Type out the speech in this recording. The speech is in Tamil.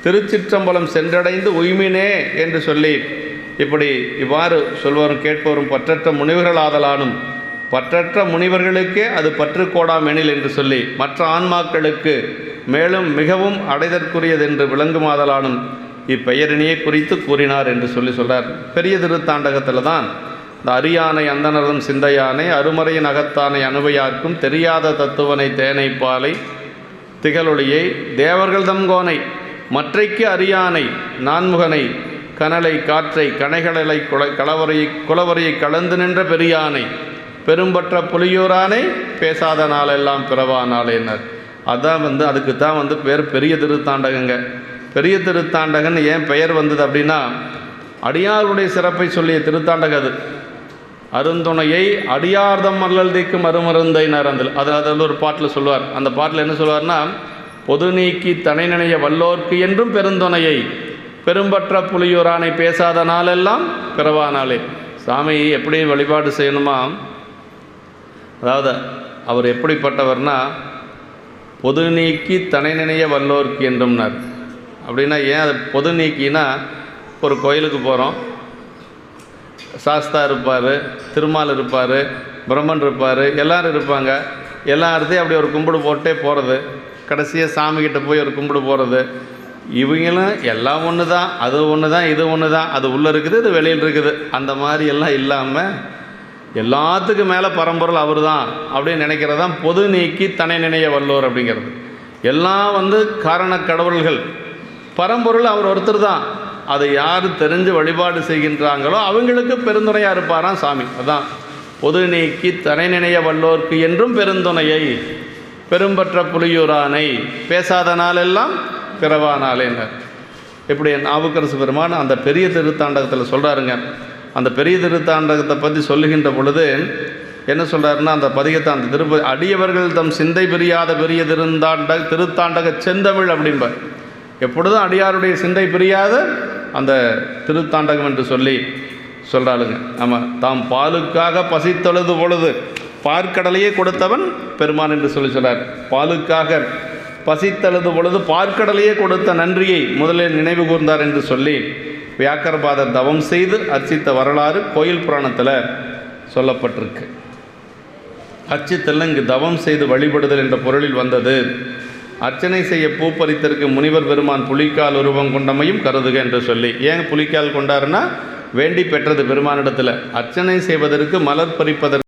திருச்சிற்றம்பலம் சென்றடைந்து உய்மினே என்று சொல்லி இவ்வாறு சொல்வரும் கேட்பவரும் பற்றற்ற முனிவர்களாதலானும் பற்றற்ற முனிவர்களுக்கே அது பற்றுக்கோடாம் எனில் என்று சொல்லி மற்ற ஆன்மாக்களுக்கு மேலும் மிகவும் அடைதற்குரியது என்று விளங்குமாதலானும் இப்பெயரினையே குறித்து கூறினார் என்று சொல்கிறார். பெரிய திருத்தாண்டகத்தில் தான் இந்த அரியானை அந்தனரும் சிந்தையானை அருமறையின் அகத்தானை அனுபையார்க்கும் தெரியாத தத்துவனை தேனை பாலை திகழொளியை தேவர்கள் தம்கோனை மற்றைக்கு அரியானை நான்முகனை கனலை காற்றை கணைகளை குலவரையை கலந்து நின்ற பெரியானை பெரும்பற்ற புலியூரானை பேசாத நாளெல்லாம் பிறவானாலேனர். அதான் அதுக்கு தான் பேர் பெரிய திருத்தாண்டகங்க. பெரிய திருத்தாண்டகன்னு ஏன் பெயர் வந்தது அப்படின்னா அடியாருடைய சிறப்பை சொல்லிய திருத்தாண்டகம் அது. அருந்துணையை அடியார்தம் அல்லல் தீக்கும் அருமருந்தைனர் அதில் ஒரு பாட்டில் சொல்லுவார். அந்த பாட்டில் என்ன சொல்லுவார்னா, பொது நீக்கி தனை நினைய வல்லோர்க்கு என்றும் பெருந்துணையை பெரும்பற்ற புலியூரானை பேசாத நாளெல்லாம் பிறவானாலே. சாமி எப்படி வழிபாடு செய்யணுமா, அதாவது அவர் எப்படிப்பட்டவர்னா பொது நீக்கி தனை நினைய வல்லோர்க்கு என்றும்னார். அப்படின்னா ஏன் அது பொது நீக்கினா, ஒரு கோயிலுக்கு போகிறோம், சாஸ்தா இருப்பார், திருமால் இருப்பார், பிரம்மன் இருப்பார், எல்லோரும் இருப்பாங்க. எல்லாத்தையும் அப்படி ஒரு கும்பிடு போட்டே போகிறது. கடைசியாக சாமிக்கிட்ட போய் ஒரு கும்பிடு போகிறது. இவங்களும் எல்லாம் ஒன்று தான், அது ஒன்று தான், இது ஒன்று தான், அது உள்ளே இருக்குது, இது வெளியில் இருக்குது, அந்த மாதிரி எல்லாம் இல்லாமல் எல்லாத்துக்கும் மேலே பரம்பொருள் அவர் தான் அப்படின்னு நினைக்கிறதான் பொது நீக்கி தனை நினைய வல்லோர் அப்படிங்கிறது. எல்லாம் காரண கடவுள்கள், பரம்பொருள் அவர் ஒருத்தர் தான். அதை யார் தெரிஞ்சு வழிபாடு செய்கின்றாங்களோ அவங்களுக்கு பெருந்துணையாக இருப்பாராம் சாமி. அதான் பொது நீக்கி தனை நினைய வல்லோர்க்கு என்றும் பெருந்துணையை பெரும்பற்ற புலியூரானை பேசாத நாளெல்லாம் பிறவானாலேனர். இப்படி நாவுக்கரசு பெருமான் அந்த பெரிய திருத்தாண்டகத்தில் சொல்கிறாருங்க. அந்த பெரிய திருத்தாண்டகத்தை பற்றி சொல்லுகின்ற பொழுது என்ன சொல்கிறாருன்னா, அந்த பதிகத்தை அந்த திருப்பதி அடியவர்கள் தம் சிந்தை பிரியாத பெரிய திருத்தாண்டக செந்தமிழ் அப்படிம்பார். எப்பொழுதும் அடியாருடைய சிந்தை பிரியாத அந்த திருத்தாண்டகம் என்று சொல்லி சொல்கிறாளுங்க. ஆமாம், தாம் பாலுக்காக பசித்தொழுது பொழுது பார்க்கடலையே கொடுத்தவன் பெருமான் என்று சொல்கிறார். பாலுக்காக பசித்தழுது பொழுது பார்க்கடலையே கொடுத்த நன்றியை முதலில் நினைவு கூர்ந்தார் என்று சொல்லி வியாக்கரபாதர் தவம் செய்து அர்ச்சித்த வரலாறு கோயில் புராணத்தில் சொல்லப்பட்டிருக்கு. அர்ச்சித்தல் இங்கு தவம் செய்து வழிபடுதல் என்ற பொருளில் வந்தது. அர்ச்சனை செய்ய பூ பறித்தற்கு முனிவர் பெருமான் புலிக்கால் உருவம் கொண்டமையும் கருதுக என்று சொல்லி. ஏன் புலிக்கால் கொண்டாருன்னா, வேண்டி பெற்றது பெருமானிடத்தில். அர்ச்சனை செய்வதற்கு மலர் பறிப்பதற்கு